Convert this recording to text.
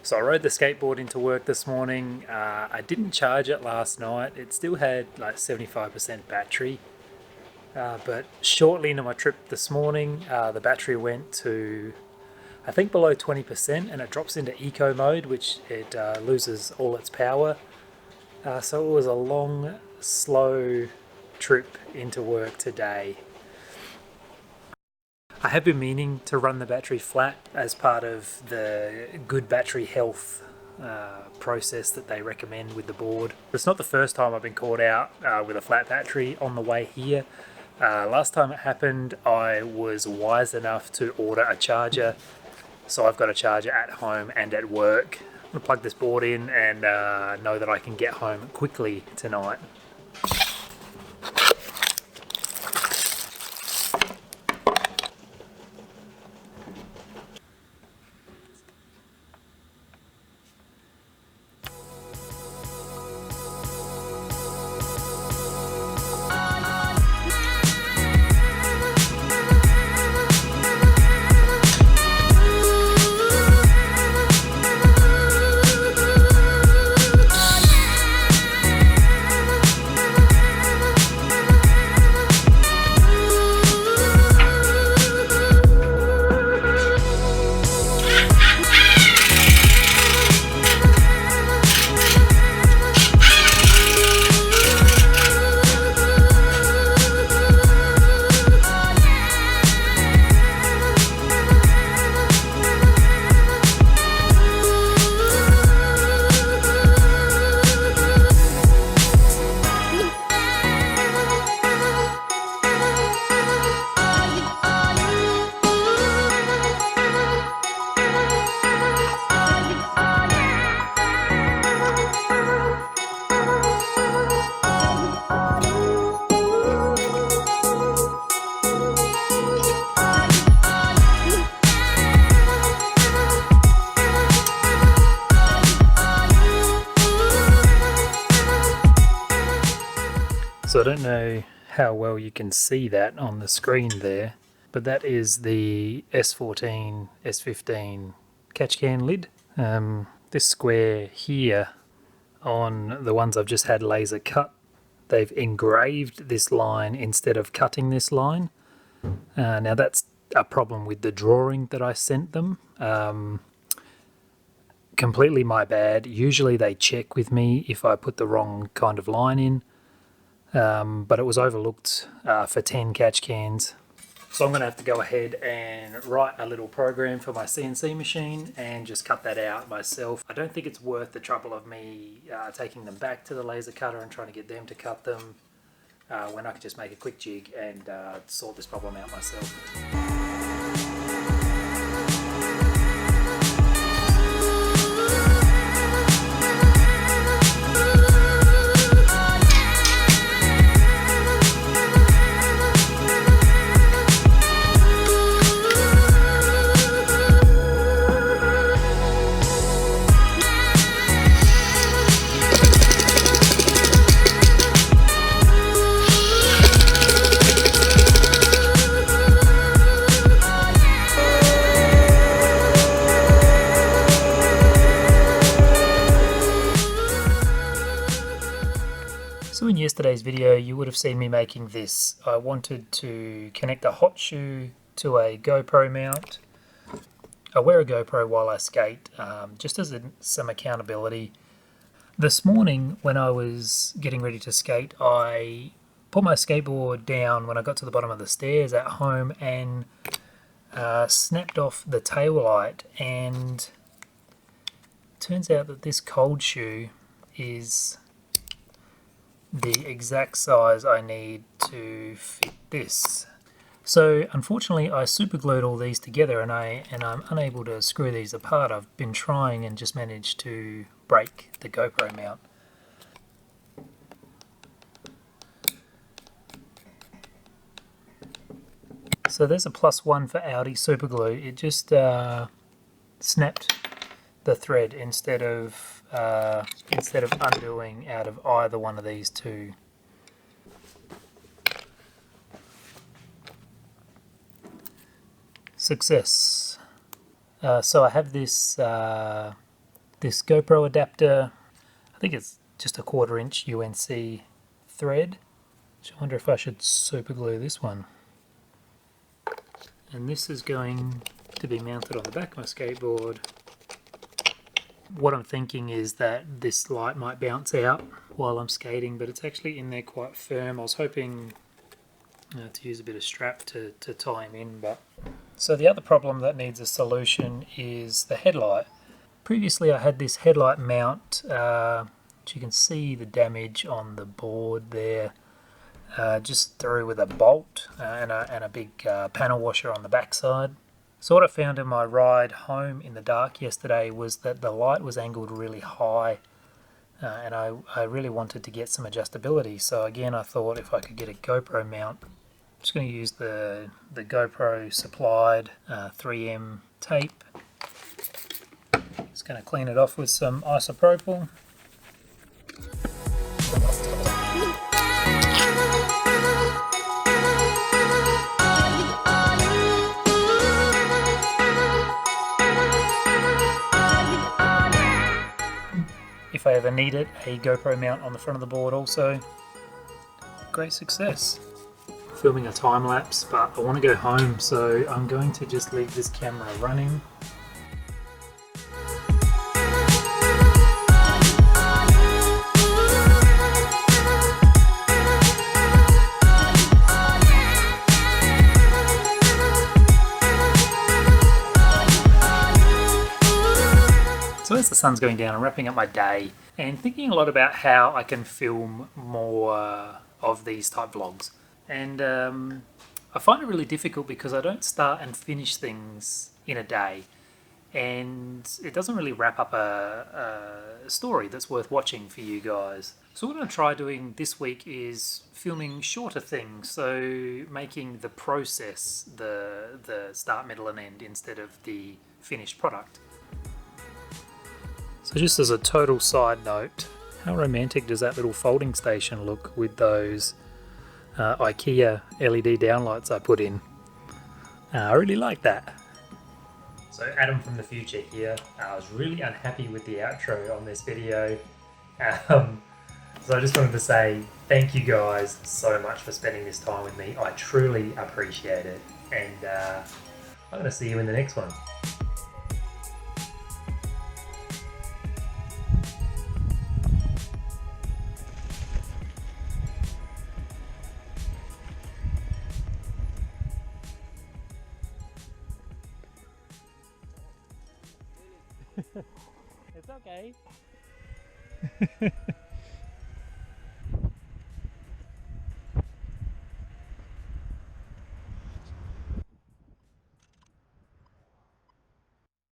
So I rode the skateboard into work this morning. I didn't charge it last night. It still had like 75% battery. But shortly into my trip this morning, the battery went to, I think, below 20%, and it drops into eco mode, which it loses all its power. So it was a long, slow trip into work today. I have been meaning to run the battery flat as part of the good battery health process that they recommend with the board. It's not the first time I've been caught out with a flat battery on the way here. Last time it happened, I was wise enough to order a charger, so I've got a charger at home and at work. I'm going to plug this board in and know that I can get home quickly tonight. So I don't know how well you can see that on the screen there, but that is the S14, S15 catch can lid. This square here on the ones I've just had laser cut, they've engraved this line instead of cutting this line. Now that's a problem with the drawing that I sent them. Completely my bad. Usually they check with me if I put the wrong kind of line in. But it was overlooked for 10 catch cans. So I'm going to have to go ahead and write a little program for my CNC machine and just cut that out myself. I don't think it's worth the trouble of me taking them back to the laser cutter and trying to get them to cut them when I could just make a quick jig and sort this problem out myself. So in yesterday's video you would have seen me making this. I wanted to connect a hot shoe to a GoPro mount. I wear a GoPro while I skate, just as some accountability. This morning when I was getting ready to skate, I put my skateboard down when I got to the bottom of the stairs at home and snapped off the tail light, and it turns out that this cold shoe is the exact size I need to fit this. So unfortunately I super glued all these together and I'm unable to screw these apart. I've been trying and just managed to break the GoPro mount. So there's a +1 for Audi super glue. It just snapped the thread instead of undoing out of either one of these two. Success. So I have this this GoPro adapter. I think it's just a 1/4 inch UNC thread. I wonder if I should super glue this one. And this is going to be mounted on the back of my skateboard. What I'm thinking is that this light might bounce out while I'm skating, but it's actually in there quite firm. I was hoping to use a bit of strap to tie him in. But so the other problem that needs a solution is the headlight. Previously I had this headlight mount, which you can see the damage on the board there, just through with a bolt and a big panel washer on the backside. So what I found in my ride home in the dark yesterday was that the light was angled really high, and I really wanted to get some adjustability. So again, I thought if I could get a GoPro mount, I'm just going to use the GoPro supplied 3M tape. Just going to clean it off with some isopropyl. If I ever need it, a GoPro mount on the front of the board also. Great success. Filming a time lapse, but I want to go home, so I'm going to just leave this camera running. So as the sun's going down, I'm wrapping up my day and thinking a lot about how I can film more of these type vlogs. And I find it really difficult because I don't start and finish things in a day, and it doesn't really wrap up a story that's worth watching for you guys. So what I'm going to try doing this week is filming shorter things, so making the process the start, middle and end instead of the finished product. So just as a total side note, how romantic does that little folding station look with those IKEA LED downlights I put in? I really like that. So Adam from the future here. I was really unhappy with the outro on this video. So I just wanted to say thank you guys so much for spending this time with me. I truly appreciate it. And I'm going to see you in the next one. It's okay.